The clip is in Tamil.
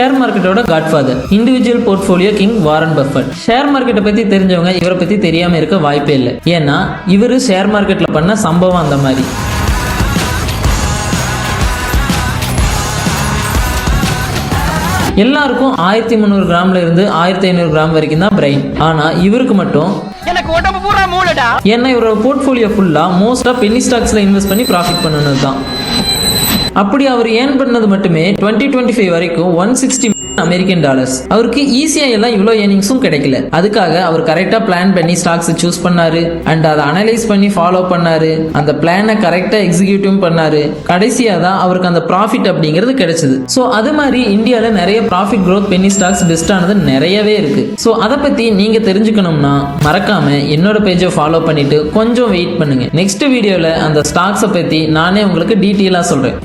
ஷேர் மார்க்கெட்டோட godfather, individual portfolio king Warren Buffett. Share மார்க்கெட்டை பத்தி தெரிஞ்சவங்க இவரை பத்தி தெரியாம இருக்க வாய்ப்பே இல்லை. ஏன்னா இவரு ஷேர் மார்க்கெட்ல பண்ண சம்பவம் அந்த மாதிரி. எல்லாருக்கும் 1300 கிராம்ல இருந்து 1500 கிராம் வரைக்கும் தான் பிரைன். ஆனா இவருக்கு மட்டும் எனக்கு உடம்பு பூரா மூளைடா. ஏன்னா இவரோட போர்ட்ஃபோலியோ ஃபுல்லா மோஸ்டா பென்னி ஸ்டாக்ஸ்ல இன்வெஸ்ட் பண்ணி ப்ராஃபிட் பண்ணது தான். அப்படி அவர் ஏர்ன் பண்ணது மட்டுமே 2025 வரைக்கும் 160 அமெரிக்கன் டாலர்ஸ். அவருக்கு ஈஸியா எல்லாம் இவ்வளோ ஏர்னிங்ஸும் கிடைக்கல. அதுக்காக அவர் கரெக்டா பிளான் பண்ணி ஸ்டாக்ஸ் சூஸ் பண்ணாரு அண்ட் அதை அனலைஸ் பண்ணி ஃபாலோ பண்ணாரு. அந்த பிளானை கரெக்டா எக்ஸிக்யூட்டிவ் பண்ணாரு. கடைசியா தான் அவருக்கு அந்த ப்ராஃபிட் அப்படிங்கிறது கிடைச்சது. ஸோ அது மாதிரி இந்தியாவில் நிறைய ப்ராஃபிட் க்ரோத் பென்னி ஸ்டாக்ஸ் பெஸ்டானது நிறையவே இருக்கு. ஸோ அதை பத்தி நீங்க தெரிஞ்சுக்கணும்னா மறக்காம என்னோட பேஜை ஃபாலோ பண்ணிட்டு கொஞ்சம் வெயிட் பண்ணுங்க. நெக்ஸ்ட் வீடியோல அந்த ஸ்டாக்ஸை பத்தி நானே உங்களுக்கு டீட்டெயிலா சொல்றேன்.